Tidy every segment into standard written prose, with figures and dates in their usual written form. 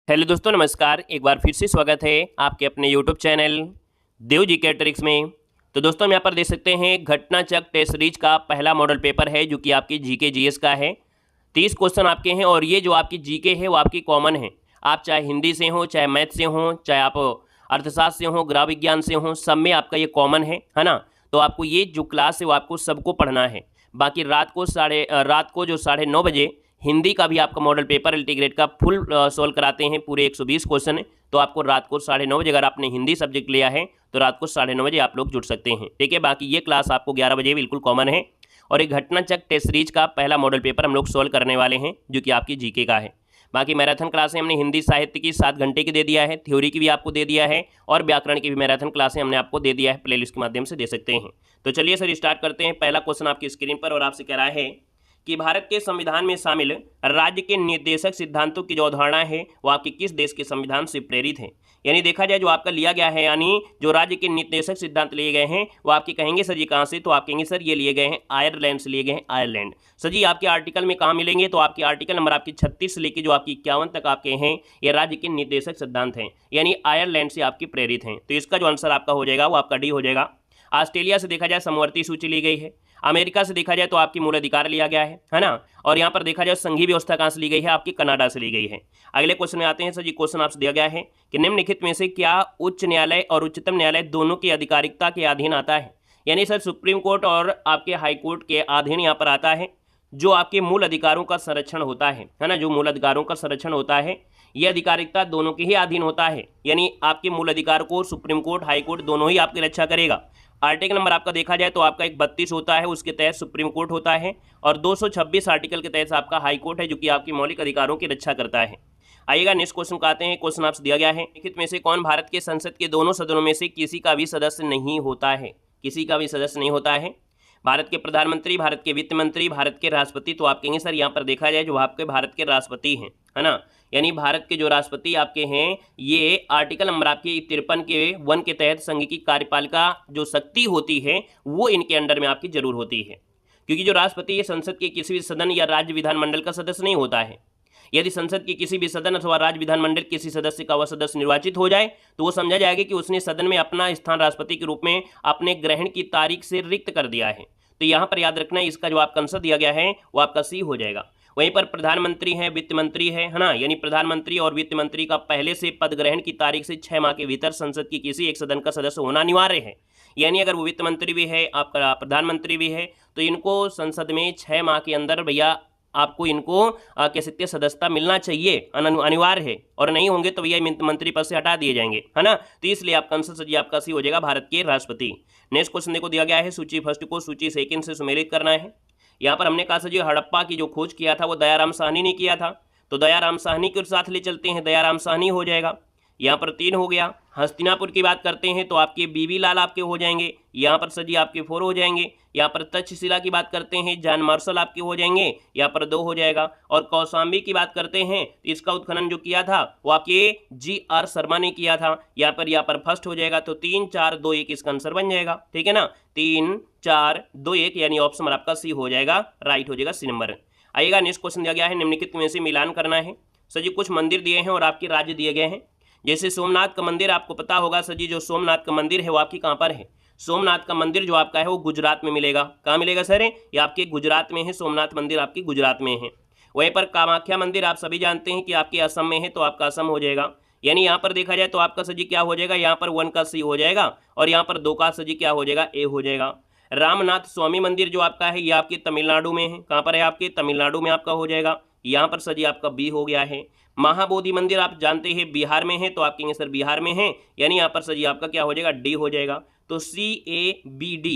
Hello दोस्तों, नमस्कार। एक बार फिर से स्वागत है आपके अपने यूट्यूब चैनल देव जी के ट्रिक्स में। तो दोस्तों, हम यहाँ पर देख सकते हैं घटनाचक्र टेस्ट सीरीज का पहला मॉडल पेपर है जो कि आपकी जीके जीएस का है। 30 क्वेश्चन आपके हैं और ये जो आपकी जीके है वो आपकी कॉमन है। आप चाहे हिंदी से हो, चाहे मैथ से हो, चाहे आप अर्थशास्त्र से हो, गृह विज्ञान से हो, सब में आपका ये कॉमन है ना। तो आपको ये जो क्लास है वो आपको सबको पढ़ना है। बाकी रात को जो 9:30 बजे हिंदी का भी आपका मॉडल पेपर एलटी ग्रेड का फुल सॉल्व कराते हैं। पूरे 120 क्वेश्चन है। तो आपको रात को 9:30 बजे, अगर आपने हिंदी सब्जेक्ट लिया है तो रात को 9:30 बजे आप लोग जुड़ सकते हैं, ठीक है। बाकी ये क्लास आपको 11 बजे बिल्कुल कॉमन है। और एक घटनाचक्र टेस्ट सीरीज का पहला मॉडल पेपर हम लोग सॉल्व करने वाले हैं जो कि आपकी जीके का है। बाकी मैराथन क्लासें हमने हिंदी साहित्य की 7 घंटे की दे दिया है, थ्योरी की भी आपको दे दिया है और व्याकरण की भी मैराथन क्लासें हमने आपको दे दिया है, प्लेलिस्ट के माध्यम से दे सकते हैं। तो चलिए सर स्टार्ट करते हैं। पहला क्वेश्चन आपकी स्क्रीन पर और आपसे कह रहा है कि भारत के संविधान में शामिल राज्य के निर्देशक सिद्धांतों की जो अवधारणा है वो आपके किस देश के संविधान से प्रेरित है। यानी देखा जाए जो आपका लिया गया है, यानी जो राज्य के निर्देशक सिद्धांत लिए गए हैं वो आपके कहेंगे सर ये कहाँ से, तो आप कहेंगे सर ये लिए गए हैं आयरलैंड से लिए गए हैं, आयरलैंड। सर जी आपके आर्टिकल में कहाँ मिलेंगे, तो आपके आर्टिकल नंबर आपकी 36 से लेकर जो आपकी 51 तक आपके हैं ये राज्य के निर्देशक सिद्धांत हैं, यानी आयरलैंड से आपकी प्रेरित हैं। तो इसका जो आंसर आपका हो जाएगा वो आपका डी हो जाएगा। ऑस्ट्रेलिया से देखा जाए समवर्ती सूची ली गई है। अमेरिका से देखा जाए तो आपकी मूल अधिकार लिया गया है ना। और यहाँ पर देखा जाए संघीय व्यवस्था कहाँ से ली गई है, आपकी कनाडा से ली गई है। अगले क्वेश्चन में आते हैं सर जी। क्वेश्चन आपसे दिया गया है कि निम्नलिखित में से क्या उच्च न्यायालय और उच्चतम न्यायालय दोनों की आधिकारिकता के अधीन आता है। यानी सर सुप्रीम कोर्ट और आपके हाई कोर्ट के अधीन यहाँ पर आता है जो आपके मूल अधिकारों का संरक्षण होता है ना। जो मूल अधिकारों का संरक्षण होता है ये अधिकारिकता दोनों के ही अधीन होता है। यानी आपके मूल अधिकार को सुप्रीम कोर्ट, हाई कोर्ट दोनों ही आपकी रक्षा करेगा। आर्टिकल नंबर आपका देखा जाए तो आपका एक 32 होता है, उसके तहत सुप्रीम कोर्ट होता है। और 226 आर्टिकल के तहत आपका हाई कोर्ट है जो कि आपकी मौलिक अधिकारों की रक्षा करता है। आइएगा नेक्स्ट क्वेश्चन को आते हैं। क्वेश्चन आपसे दिया गया है लिखित में से कौन भारत के संसद के दोनों सदनों में से किसी का भी सदस्य नहीं होता है। किसी का भी सदस्य नहीं होता है। भारत के प्रधानमंत्री, भारत के वित्त मंत्री, भारत के राष्ट्रपति। तो आप कहेंगे सर यहाँ पर देखा जाए जो आपके भारत के राष्ट्रपति हैं, है ना। यानी भारत के जो राष्ट्रपति आपके हैं ये आर्टिकल नंबर आपके 53 के 1 के तहत संघ की कार्यपालिका जो शक्ति होती है वो इनके अंडर में आपकी जरूर होती है। क्योंकि जो राष्ट्रपति ये संसद के किसी भी सदन या राज्य विधानमंडल का सदस्य नहीं होता है। यदि संसद की किसी भी सदन अथवा राज्य विधानमंडल किसी सदस्य का वह सदस्य निर्वाचित हो जाए तो वो समझा जाएगा कि उसने सदन में अपना स्थान राष्ट्रपति के रूप में अपने ग्रहण की तारीख से रिक्त कर दिया है। तो यहाँ पर याद रखना इसका जो आपका आंसर दिया गया है वो आपका सी हो जाएगा। वहीं पर प्रधानमंत्री है, वित्त मंत्री है ना। यानी प्रधानमंत्री और वित्त मंत्री का पहले से पद ग्रहण की तारीख से 6 माह के भीतर संसद की किसी एक सदन का सदस्य होना अनिवार्य है। यानी अगर वो वित्त मंत्री भी है, आपका प्रधानमंत्री भी है, तो इनको संसद में 6 माह के अंदर भैया आपको इनको कह सकते हैं सदस्यता मिलना चाहिए, अनिवार्य है। और नहीं होंगे तो भैया मंत्री पद से हटा दिए जाएंगे, है ना। तो इसलिए आपका आंसर सर जी आपका सी हो जाएगा, भारत के राष्ट्रपति। नेक्स्ट क्वेश्चन देखो दिया गया है सूची फर्स्ट को सूची सेकंड से सुमेलित करना है। यहाँ पर हमने कहा सर जी हड़प्पा की जो खोज किया था वो दयाराम साहनी ने किया था। तो दयाराम साहनी के साथ ले चलते हैं, दयाराम साहनी हो जाएगा। यहाँ पर 3 हो गया। हस्तिनापुर की बात करते हैं तो आपके बीबी लाल आपके हो जाएंगे। यहाँ पर सर जी आपके 4 हो जाएंगे। यहाँ पर तक्षशिला की बात करते हैं, जॉन मार्शल आपके हो जाएंगे, यहाँ पर 2 हो जाएगा। और कौशाम्बी की बात करते हैं तो इसका उत्खनन जो किया था वो आपके GR शर्मा ने किया था। यहाँ पर फर्स्ट हो जाएगा। तो 3 4 2 1 इसका आंसर बन जाएगा, ठीक है ना। 3 4 2 1 यानी ऑप्शन नंबर आपका सी हो जाएगा, राइट हो जाएगा सी नंबर। आइएगा नेक्स्ट क्वेश्चन दिया गया है निम्नलिखित में से मिलान करना है। सर जी कुछ मंदिर दिए हैं और आपके राज्य दिए गए हैं। जैसे सोमनाथ का मंदिर आपको पता होगा सर जी, जो सोमनाथ का मंदिर है वो आपकी कहाँ पर है। सोमनाथ का मंदिर जो आपका है वो गुजरात में मिलेगा। कहाँ मिलेगा सर, ये आपके गुजरात में है। सोमनाथ मंदिर आपकी गुजरात में है। वहीं पर कामाख्या मंदिर आप सभी जानते हैं कि आपके असम में है, तो आपका असम हो जाएगा। यानी यहाँ पर देखा जाए तो आपका सर जी क्या हो जाएगा, यहाँ पर 1 का सी हो जाएगा और यहाँ पर 2 का सर जी क्या हो जाएगा, ए हो जाएगा। रामनाथ स्वामी मंदिर जो आपका है ये आपके तमिलनाडु में है। कहाँ पर है, आपके तमिलनाडु में आपका हो जाएगा। यहाँ पर सर जी आपका बी हो गया है। महाबोधि मंदिर आप जानते हैं बिहार में है, तो आप कहेंगे सर बिहार में है। यानी यहाँ पर सर जी आपका क्या हो जाएगा, डी हो जाएगा। तो CABD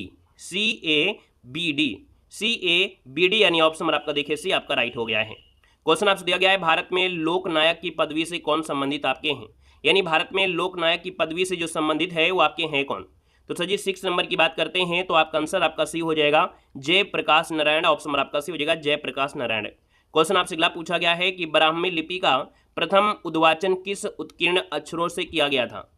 यानी ऑप्शन नंबर आपका देखिए सी आपका राइट हो गया है। क्वेश्चन आपसे दिया गया है भारत में लोकनायक की पदवी से कौन संबंधित आपके हैं। यानी भारत में लोकनायक की पदवी से जो संबंधित है वो आपके हैं कौन। तो सर जी 6 नंबर की बात करते हैं तो आपका आंसर आपका सी हो जाएगा, जयप्रकाश नारायण। ऑप्शन नंबर आपका सी हो जाएगा, जयप्रकाश नारायण। क्वेश्चन आपसे अगला पूछा गया है कि ब्राह्मी लिपि का प्रथम उद्वाचन किस उत्कीर्ण अक्षरों से किया गया था।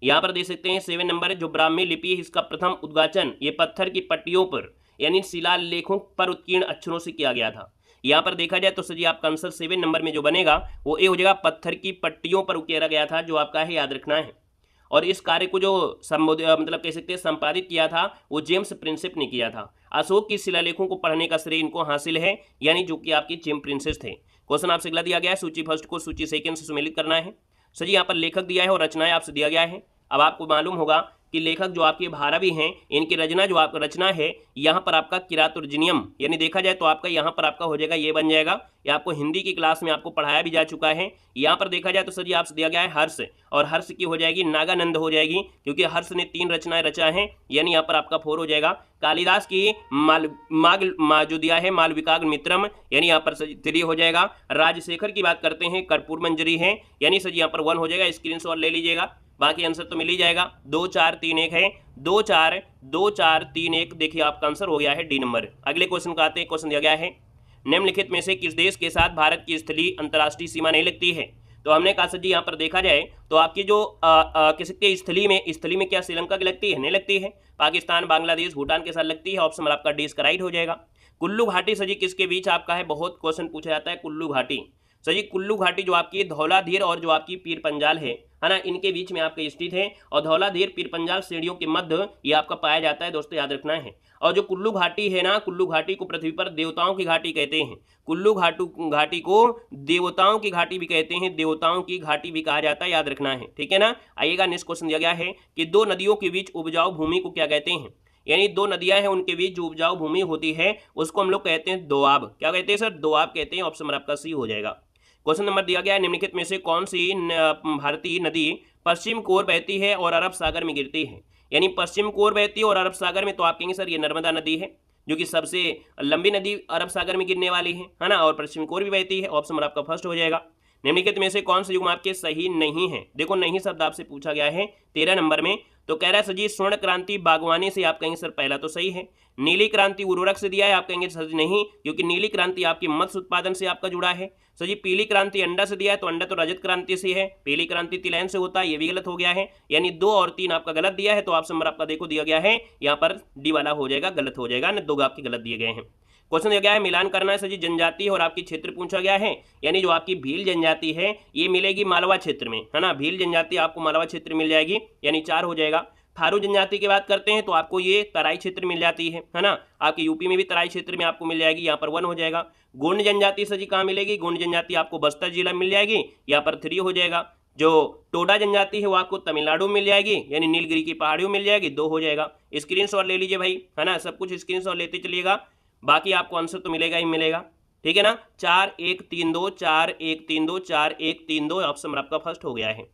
यहाँ पर देख सकते हैं 7 नंबर जो ब्राह्मी लिपि है इसका प्रथम उद्वाचन ये पत्थर की पट्टियों पर यानी शिलालेखों पर उत्कीर्ण अक्षरों से किया गया था। यहाँ पर देखा जाए तो सर जी आपका आंसर 7 नंबर में जो बनेगा वो ए हो जाएगा। पत्थर की पट्टियों पर उकेरा गया था, जो आपका है याद रखना है। और इस कार्य को जो मतलब कह सकते हैं संपादित किया था वो जेम्स प्रिंसेप ने किया था। अशोक की शिलालेखों को पढ़ने का श्रेय इनको हासिल है, यानी जो कि आपके जेम्स प्रिंसेस थे। क्वेश्चन आपसे अगला दिया गया है, सूची फर्स्ट को सूची सेकंड से सुमेलित करना है। सर जी यहाँ पर लेखक दिया है और रचनाएं आपसे दिया गया है। अब आपको मालूम होगा कि लेखक जो आपके भारवी हैं, इनकी रचना जो आपका रचना है यहाँ पर आपका किरातुर्जनियम, यानी देखा जाए तो आपका यहाँ पर आपका हो जाएगा ये बन जाएगा। ये आपको हिंदी की क्लास में आपको पढ़ाया भी जा चुका है। यहाँ पर देखा जाए तो सर जी आपसे दिया गया है हर्ष, और हर्ष की हो जाएगी नागानंद हो जाएगी, क्योंकि हर्ष ने 3 रचनाएं रचा है, यानी यहाँ पर आपका 4 हो जाएगा। कालिदास की जो दिया है मालविकाग्नि मित्रम, यानी यहाँ पर 3 हो जाएगा। राजशेखर की बात करते हैं कर्पूर मंजरी है, यानी सर जी यहाँ पर 1 हो जाएगा। स्क्रीनशॉट ले लीजिएगा, बाकी आंसर तो मिल ही जाएगा। 2 4 3 1 है, 2 4 2 4 3 1, देखिए आपका आंसर हो गया है डी नंबर। अगले क्वेश्चन का आते हैं। क्वेश्चन दिया गया है निम्नलिखित में से किस देश के साथ भारत की स्थलीय अंतर्राष्ट्रीय सीमा नहीं लगती है। तो हमने कहा सर जी यहाँ पर देखा जाए तो आपकी जो कह सकते हैं स्थली में क्या श्रीलंका की लगती है, नहीं लगती है। पाकिस्तान, बांग्लादेश, भूटान के साथ लगती है। ऑप्शन आपका डी इसका राइट हो जाएगा। कुल्लू घाटी सर जी किसके बीच आपका है, बहुत क्वेश्चन पूछा जाता है। कुल्लू घाटी सर जी, कुल्लू घाटी जो आपकी धौलाधीर और जो आपकी पीर पंजाल है ना, इनके बीच में आपका स्थित है। और धौलाधीर पीर पंजाल श्रेणियों के मध्य ये आपका पाया जाता है, दोस्तों याद रखना है। और जो कुल्लू घाटी है ना, कुल्लू घाटी को पृथ्वी पर देवताओं की घाटी कहते हैं। कुल्लू घाटी को देवताओं की घाटी भी कहते हैं, देवताओं की घाटी भी कहा जाता है, याद रखना है, ठीक है ना। आइएगा, नेक्स्ट क्वेश्चन दिया गया है कि 2 नदियों के बीच उपजाऊ भूमि को क्या कहते हैं। यानी 2 नदियां हैं, उनके बीच जो उपजाऊ भूमि होती है उसको हम लोग कहते हैं दोआब। क्या कहते हैं सर, दोआब कहते हैं। ऑप्शन आपका सी हो जाएगा। क्वेश्चन नंबर दिया गया है निम्नलिखित में से कौन सी भारतीय नदी पश्चिम की ओर बहती है और अरब सागर में गिरती है। यानी पश्चिम की ओर बहती है और अरब सागर में, तो आप कहेंगे सर ये नर्मदा नदी है, जो कि सबसे लंबी नदी अरब सागर में गिरने वाली है ना, और पश्चिम की ओर भी बहती है। ऑप्शन आपका फर्स्ट हो जाएगा। निम्नलिखित में से कौन सा युग्म आपके सही नहीं है। देखो नहीं शब्द आपसे पूछा गया है 13 नंबर में, तो कह रहा है सर जी स्वर्ण क्रांति बागवानी से, आप कहेंगे सर पहला तो सही है। नीली क्रांति उर्वरक से दिया है, आप कहेंगे सर जी नहीं, क्योंकि नीली क्रांति आपकी मत्स्य उत्पादन से आपका जुड़ा है। सर जी पीली क्रांति अंडा से दिया है, तो अंडा तो रजत क्रांति से है। पीली क्रांति तिलहन से होता है, ये भी गलत हो गया है। यानी 2 और 3 आपका गलत दिया है, तो ऑप्शन नंबर आपका देखो दिया गया है यहाँ पर डी वाला हो जाएगा, गलत हो जाएगा ना, 2 आपके गलत दिए गए हैं। क्वेश्चन दिया गया है मिलान करना है सर जी, जनजाति और आपकी क्षेत्र पूछा गया है। यानी जो आपकी भील जनजाति है ये मिलेगी मालवा क्षेत्र में, है ना। भील जनजाति आपको मालवा क्षेत्र मिल जाएगी, यानी 4 हो जाएगा। थारू जनजाति की बात करते हैं तो आपको ये तराई क्षेत्र मिल जाती है ना। आपके यूपी में भी तराई क्षेत्र में आपको मिल जाएगी, यहाँ पर 1 हो जाएगा। गोंड जनजाति सर जी कहाँ मिलेगी, गोंड जनजाति आपको बस्तर जिला मिल जाएगी, यहाँ पर 3 हो जाएगा। जो टोडा जनजाति है वो आपको तमिलनाडु में मिल जाएगी, यानी नीलगिरी की पहाड़ियों मिल जाएगी, 2 हो जाएगा। स्क्रीनशॉट ले लीजिए भाई, है ना, सब कुछ स्क्रीनशॉट लेते चलिएगा, बाकी आपको आंसर तो मिलेगा ही मिलेगा, ठीक है ना। 4 1 3 2 4 1 3 2 4 1 3 2, ऑप्शन आपका फर्स्ट हो गया है।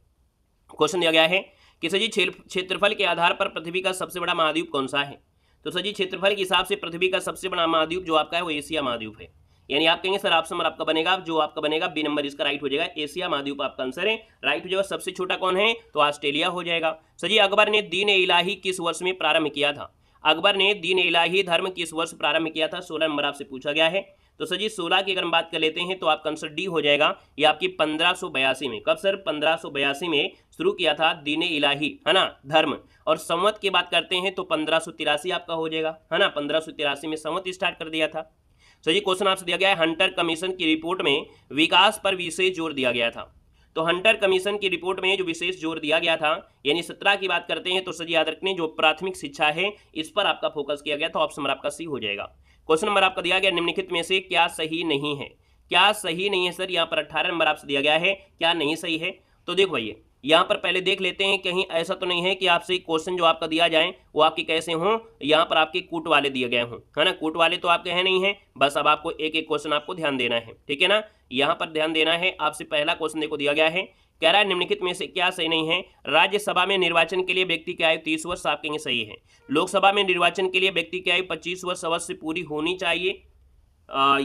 क्वेश्चन दिया गया है कि सर जी क्षेत्रफल के आधार पर पृथ्वी का सबसे बड़ा महाद्वीप कौन सा है। तो सर जी क्षेत्रफल के हिसाब से पृथ्वी का सबसे बड़ा महाद्वीप जो आपका है वो एशिया महाद्वीप है। यानी आप कहेंगे सर ऑप्शन आपका बनेगा, जो आपका बनेगा बी नंबर इसका राइट हो जाएगा। एशिया महाद्वीप आपका आंसर है, राइट हो जाएगा। सबसे छोटा कौन है, तो ऑस्ट्रेलिया हो जाएगा। सर जी अकबर ने दीन इलाही किस वर्ष में प्रारंभ किया था। अकबर ने दीन इलाही धर्म किस वर्ष प्रारंभ किया था, 16 नंबर आपसे पूछा गया है। तो सर जी 16 की अगर हम बात कर लेते हैं तो आपका आंसर डी हो जाएगा। ये आपकी 1582 में, कब सर 1582 में शुरू किया था दीन इलाही, है ना, धर्म। और संवत की बात करते हैं तो 1583 आपका हो जाएगा, है ना। 1583 में संवत स्टार्ट कर दिया था। सर जी क्वेश्चन आपसे दिया गया है हंटर कमीशन की रिपोर्ट में विकास पर विशेष जोर दिया गया था। तो हंटर कमीशन की रिपोर्ट में जो विशेष जोर दिया गया था, यानी 17 की बात करते हैं तो सर याद रखने जो प्राथमिक शिक्षा है इस पर आपका फोकस किया गया था। ऑप्शन नंबर आपका सी हो जाएगा। क्वेश्चन नंबर आपका दिया गया निम्नलिखित में से क्या सही नहीं है। क्या सही नहीं है सर, यहाँ पर 18 नंबर आपसे दिया गया है, क्या नहीं सही है। तो देखो भैया यहाँ पर पहले देख लेते हैं, कहीं ऐसा तो नहीं है कि आपसे क्वेश्चन जो आपका दिया जाए वो आपके कैसे हों, यहाँ पर आपके कूट वाले दिए गए हों, है ना। कूट वाले तो आपके हैं नहीं है, बस अब आपको एक एक क्वेश्चन आपको ध्यान देना है, ठीक है ना। यहाँ पर ध्यान देना है। आपसे पहला क्वेश्चन देखो दिया गया है, कह रहा है निम्नलिखित में से क्या सही नहीं है। राज्यसभा में निर्वाचन के लिए व्यक्ति की आयु 30 वर्ष, आप कहेंगे सही है। लोकसभा में निर्वाचन के लिए व्यक्ति की आयु 25 वर्ष अवश्य पूरी होनी चाहिए,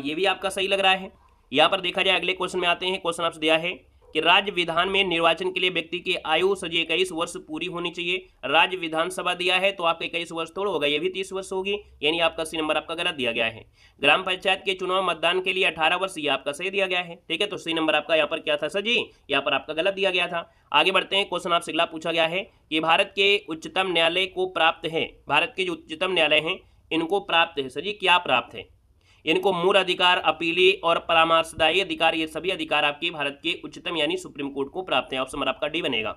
ये भी आपका सही लग रहा है। यहाँ पर देखा जाए अगले क्वेश्चन में आते हैं। क्वेश्चन आपसे दिया है कि राज्य विधान में निर्वाचन के लिए व्यक्ति की आयु सजी 21 वर्ष पूरी होनी चाहिए। राज्य विधानसभा दिया है तो आपका 21 वर्ष थोड़ा होगा, ये भी 30 वर्ष होगी, यानी आपका सी नंबर आपका गलत दिया गया है। ग्राम पंचायत के चुनाव मतदान के लिए 18 वर्ष, ये आपका सही दिया गया है, ठीक है। तो सी नंबर आपका यहाँ पर क्या था सर जी, यहाँ पर आपका गलत दिया गया था। आगे बढ़ते हैं। क्वेश्चन आपसे अगला पूछा गया है कि भारत के उच्चतम न्यायालय को प्राप्त है, भारत के जो उच्चतम न्यायालय हैं इनको प्राप्त है सर जी, क्या प्राप्त है। इनको मूल अधिकार, अपीली और परामर्शदायी अधिकार, ये सभी अधिकार आपके भारत के उच्चतम यानी सुप्रीम कोर्ट को प्राप्त है। ऑप्शन नंबर आपका डी बनेगा।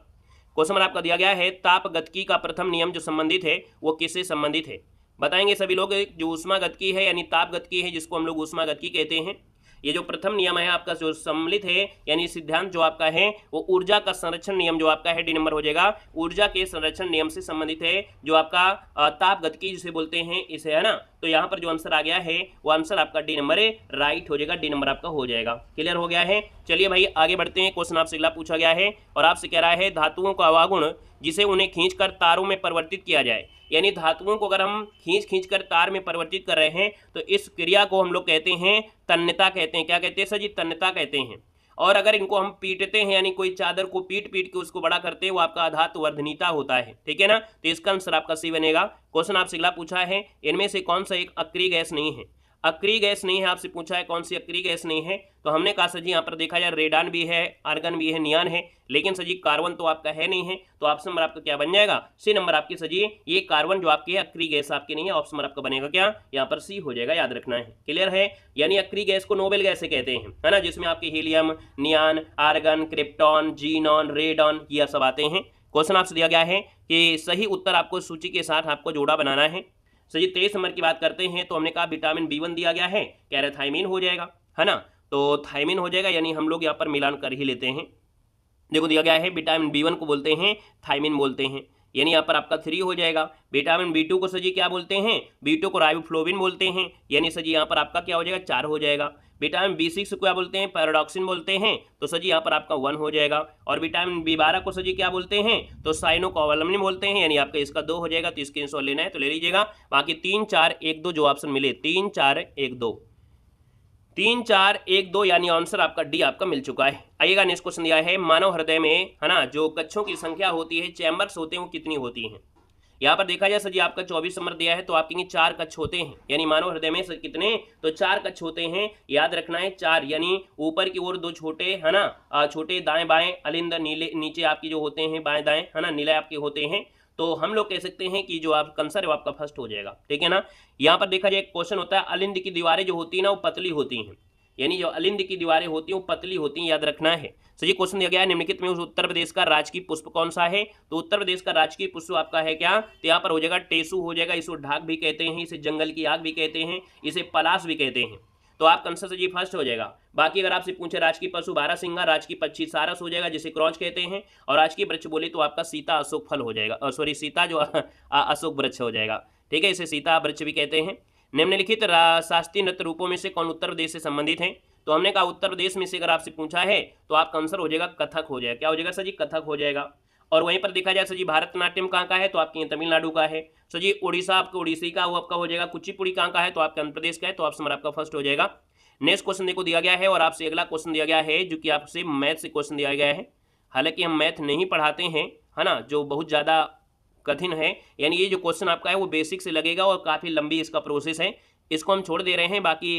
क्वेश्चन नंबर आपका दिया गया है तापगतिकी का प्रथम नियम जो संबंधित है वो किससे संबंधित है? बताएंगे सभी लोग। जो ऊष्मागतिकी है यानी तापगतिकी है, जिसको हम लोग ऊष्मागतिकी कहते हैं, ये जो प्रथम नियम है आपका जो सम्मिलित है यानी सिद्धांत जो आपका है वो ऊर्जा का संरक्षण नियम जो आपका है डी नंबर हो जाएगा। ऊर्जा के संरक्षण नियम से संबंधित है जो आपका तापगतिकी जिसे बोलते हैं इसे, है ना। तो यहाँ पर जो आंसर आ गया है वो आंसर आपका डी नंबर राइट हो जाएगा, डी नंबर आपका हो जाएगा। क्लियर हो गया है। चलिए भाई आगे बढ़ते हैं। क्वेश्चन आपसे अगला पूछा गया है और आपसे कह रहा है धातुओं का अवगुण जिसे उन्हें खींचकर तारों में परिवर्तित किया जाए, यानी धातुओं को अगर हम खींच कर तार में परिवर्तित कर रहे हैं तो इस क्रिया को हम लोग कहते हैं तन्यता कहते हैं। क्या कहते हैं सर जी? तन्यता कहते हैं। और अगर इनको हम पीटते हैं यानी कोई चादर को पीट के उसको बड़ा करते हैं वो आपका अधातु वर्धनीता होता है। ठीक है ना। तो इसका आंसर आपका सी बनेगा। क्वेश्चन आपसे अगला पूछा है इनमें से कौन सा एक अक्रिय गैस नहीं है? अक्रिय गैस नहीं है, आपसे पूछा है कौन सी अक्रिय गैस नहीं है। तो हमने कहा सर जी यहाँ पर देखा जाए रेडान भी है, आर्गन भी है, नियान है, लेकिन सर जी कार्बन तो आपका है नहीं है। तो ऑप्शन नंबर आपका क्या बन जाएगा? सी नंबर आपकी सर जी ये कार्बन जो आपकी है अक्रिय गैस आपकी नहीं है। ऑप्शन नंबर आपका बनेगा क्या? यहाँ पर सी हो जाएगा, याद रखना है। क्लियर है। यानी अक्रिय गैस को नोबेल गैस कहते हैं, है ना, जिसमें आपके helium, neon, argon, krypton, xenon, radon ये सब आते हैं। क्वेश्चन आपसे दिया गया है कि सही उत्तर आपको सूची के साथ आपको जोड़ा बनाना है। सर जी 23 नंबर की बात करते हैं तो हमने कहा विटामिन B1 दिया गया है, कह रहे थायमीन हो जाएगा, है ना। तो थायमीन हो जाएगा यानी हम लोग यहाँ पर मिलान कर ही लेते हैं। देखो दिया गया है विटामिन B1 को बोलते हैं थायमीन बोलते हैं, यानी यहाँ पर आपका 3 हो जाएगा। विटामिन B2 को सर जी क्या बोलते हैं? B2 को राइबोफ्लोविन बोलते हैं, यानी सर जी यहाँ पर आपका क्या हो जाएगा? 4 हो जाएगा। विटामिन B6 को क्या बोलते हैं? पैराडॉक्सिन बोलते हैं, तो सर जी यहाँ पर आपका 1 हो जाएगा। और विटामिन B12 को सर जी क्या बोलते हैं? तो साइनोकोबालामिन बोलते हैं, यानी आपका इसका 2 हो जाएगा। तो इसके स्क्रीनशॉट लेना है तो ले लीजिएगा। बाकी 3 4 1 2 जो ऑप्शन मिले 3 4 1 2 3 4 1 2 यानी आंसर आपका डी आपका मिल चुका है। आइएगा नेक्स्ट क्वेश्चन दिया है मानव हृदय में, है ना, जो कक्षों की संख्या होती है, चैम्बर्स होते हैं, वो कितनी होती हैं? यहाँ पर देखा जाए सर जी आपका 24 नंबर दिया है तो आपके 4 कक्ष होते हैं, यानी मानव हृदय में कितने? तो 4 कक्ष होते हैं, याद रखना है 4। यानी ऊपर की ओर 2 छोटे, है ना, छोटे दाएं बाएं, अलिंद नीले, नीचे आपकी जो होते हैं बाएं दाएं, है ना, नीले आपके होते हैं। तो हम लोग कह सकते हैं कि जो आप आंसर है वो आपका फर्स्ट हो जाएगा। ठीक है ना। यहाँ पर देखा जाए एक क्वेश्चन होता है अलिंद की दीवारें जो होती है ना वो पतली होती हैं, यानी जो अलिंद की दीवारें होती हैं वो पतली होती हैं, याद रखना है। सर ये क्वेश्चन दिया गया है निम्नलिखित में उत्तर प्रदेश का राजकीय पुष्प कौन सा है? तो उत्तर प्रदेश का राजकीय पुष्प आपका है क्या? तो यहाँ पर हो जाएगा टेसू हो जाएगा। इसको ढाक भी कहते हैं, इसे जंगल की आग भी कहते हैं, इसे पलाश भी कहते हैं। तो आपका आंसर जी फर्स्ट हो जाएगा। बाकी अगर आपसे पूछे राजकीय पशु बारहसिंगा, राजकीय पक्षी सारस हो जाएगा जिसे क्रॉच कहते हैं, और राजकीय वृक्ष बोले तो आपका सीता अशोक फल हो जाएगा, सॉरी सीता जो अशोक वृक्ष हो जाएगा। ठीक है, इसे सीता वृक्ष भी कहते हैं। निम्नलिखित शास्त्रीय नृत्य रूपों में से कौन उत्तर प्रदेश से संबंधित है? तो हमने कहा उत्तर प्रदेश में से अगर आपसे पूछा है तो आपका आंसर हो जाएगा कथक हो जाएगा। क्या हो जाएगा सर जी? कथक हो जाएगा। और वहीं पर देखा जाए सर जी भारतनाट्यम कहाँ का है? तो आपके तमिलनाडु का है। सर जी उड़ीसा आपका उड़ीसी का वो आपका हो जाएगा। कुचिपुड़ी कहाँ का है? तो आपके आंध्र प्रदेश का है। तो ऑप्शन आपका फर्स्ट हो जाएगा। नेक्स्ट क्वेश्चन देखो दिया गया है और आपसे अगला क्वेश्चन दिया गया है जो कि आपसे मैथ से क्वेश्चन दिया गया है। हालांकि हम मैथ नहीं पढ़ाते हैं, है ना, जो बहुत ज़्यादा कठिन है, यानी ये जो क्वेश्चन आपका है वो बेसिक से लगेगा और काफ़ी लंबी इसका प्रोसेस है, इसको हम छोड़ दे रहे हैं। बाकी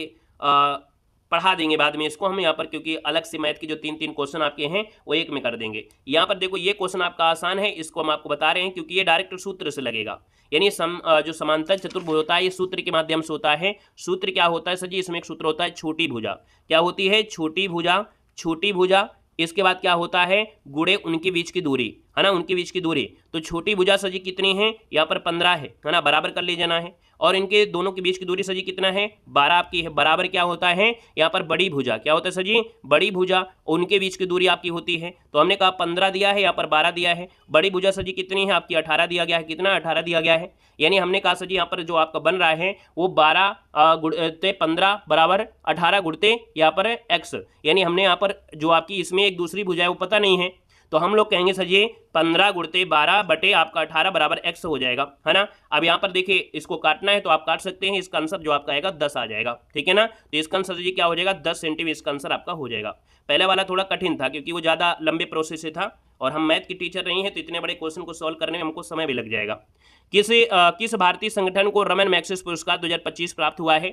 पढ़ा देंगे बाद में इसको हम यहाँ पर, क्योंकि अलग से मैथ के जो 3 क्वेश्चन आपके हैं वो एक में कर देंगे। यहाँ पर देखो ये क्वेश्चन आपका आसान है, इसको हम आपको बता रहे हैं क्योंकि ये डायरेक्ट सूत्र से लगेगा। यानी जो समांतर चतुर्भुज होता है ये सूत्र के माध्यम से होता है। सूत्र क्या होता है सर जी? इसमें एक सूत्र होता है छोटी भुजा। क्या होती है? छोटी भुजा। छोटी भुजा इसके बाद क्या होता है? गुणे उनके बीच की दूरी, है ना, उनके बीच की दूरी। तो छोटी भुजा सर जी कितनी है? यहाँ पर 15 है ना, बराबर कर ले जाना है। और इनके दोनों के बीच की दूरी सर जी कितना है? 12 आपकी है। बराबर क्या होता है यहाँ पर? बड़ी भुजा। क्या होता है सर जी? बड़ी भुजा। उनके बीच की दूरी आपकी होती है। तो हमने कहा 15 दिया है, यहाँ पर 12 दिया है। बड़ी भुजा सर जी कितनी है आपकी? 18 दिया गया है। कितना? 18 दिया गया है। यानी हमने कहा सर जी यहाँ पर जो आपका बन रहा है वो 12 गुणते 15 बराबर 18 गुणते यहाँ पर x, यानी हमने यहाँ पर जो आपकी इसमें एक दूसरी भुजा है वो पता नहीं है, तो हम लोग कहेंगे सर ये 15 गुणते 12 बटे आपका 18 बराबर x हो जाएगा, है ना। अब यहाँ पर देखिए इसको काटना है तो आप काट सकते हैं। इसका आंसर जो आपका आएगा 10 आ जाएगा। ठीक है ना। तो इसका आंसर जी क्या हो जाएगा? 10 सेंटीमीटर इसका आंसर आपका हो जाएगा। पहले वाला थोड़ा कठिन था क्योंकि वो ज़्यादा लंबे प्रोसेस से था और हम मैथ की टीचर नहीं है तो इतने बड़े क्वेश्चन को सॉल्व करने में हमको समय भी लग जाएगा। किस भारतीय संगठन को रमन मैग्सेसे पुरस्कार 2025 प्राप्त हुआ है?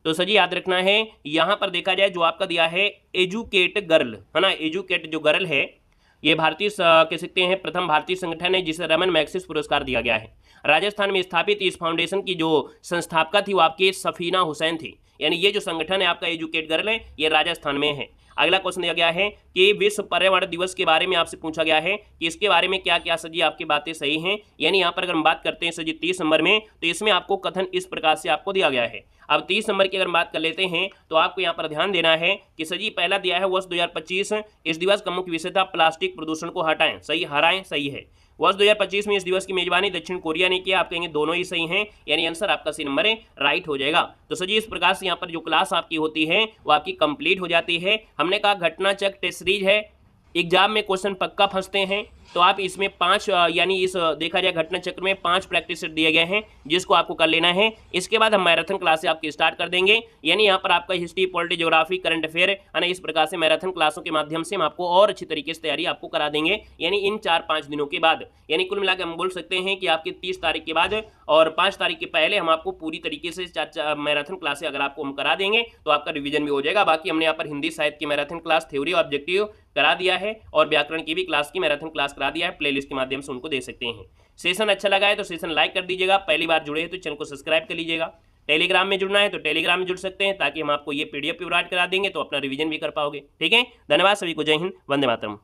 तो सर जी याद रखना है यहाँ पर देखा जाए जो आपका दिया है एजुकेट गर्ल, है ना, एजुकेट जो गर्ल है ये भारतीय कह सकते हैं प्रथम भारतीय संगठन है जिसे रमन मैग्सेसे पुरस्कार दिया गया है। राजस्थान में स्थापित इस फाउंडेशन की जो संस्थापका थी वो आपकी सफीना हुसैन थी। यानी ये जो संगठन है आपका एजुकेट गर्ल है, ये राजस्थान में है। अगला क्वेश्चन दिया गया है कि विश्व पर्यावरण दिवस के बारे में आपसे पूछा गया है कि इसके बारे में क्या क्या सर जी आपकी बातें सही हैं। यानी यहाँ पर अगर हम बात करते हैं सर जी 30 नंबर में, तो इसमें आपको कथन इस प्रकार से आपको दिया गया है। अब 30 नंबर की अगर हम बात कर लेते हैं तो आपको यहाँ पर ध्यान देना है कि सर जी पहला दिया है वर्ष 2025, इस दिवस का मुख्य विषय था प्लास्टिक प्रदूषण को हटाएं, सही, हराएं, सही है। वर्ष 2025 में इस दिवस की मेजबानी दक्षिण कोरिया ने किया, आप कहेंगे दोनों ही सही हैं, यानी आंसर आपका सी नंबर है, राइट हो जाएगा। तो सर जी इस प्रकार से यहाँ पर जो क्लास आपकी होती है वो आपकी कंप्लीट हो जाती है। हमने कहा घटना चक्र टेस्ट सीरीज है, एग्जाम में क्वेश्चन पक्का फंसते हैं, तो आप इसमें 5 यानी इस देखा जाए घटना चक्र में 5 प्रैक्टिस सेट दिए गए हैं जिसको आपको कर लेना है। इसके बाद हम मैराथन क्लासेस आपकी स्टार्ट कर देंगे, यानी यहाँ पर आपका history, polity, geography, current affair है ना, इस प्रकार से मैराथन क्लासों के माध्यम से हम आपको और अच्छी तरीके से तैयारी आपको करा देंगे, यानी इन 4-5 दिनों के बाद। यानी कुल मिलाकर हम बोल सकते हैं कि आपकी 30 तारीख के बाद और 5 तारीख के पहले हम आपको पूरी तरीके से 4 मैराथन क्लासें अगर आपको हम करा देंगे तो आपका रिवीजन भी हो जाएगा। बाकी हमने यहाँ पर हिंदी साहित्य की मैराथन क्लास, थ्योरी ऑब्जेक्टिव करा दिया है और व्याकरण की भी क्लास की मैराथन क्लास करा दिया है, प्लेलिस्ट के माध्यम से उनको दे सकते हैं। सेशन अच्छा लगा है तो सेशन लाइक कर दीजिएगा, पहली बार जुड़े हैं तो चैनल को सब्सक्राइब कर लीजिएगा। टेलीग्राम में जुड़ना है तो टेलीग्राम में जुड़ सकते हैं ताकि हम आपको ये PDF प्रोवाइड करा देंगे तो अपना रिवीजन भी कर पाओगे। ठीक है, धन्यवाद सभी को, जय हिंद, वंदे मातरम।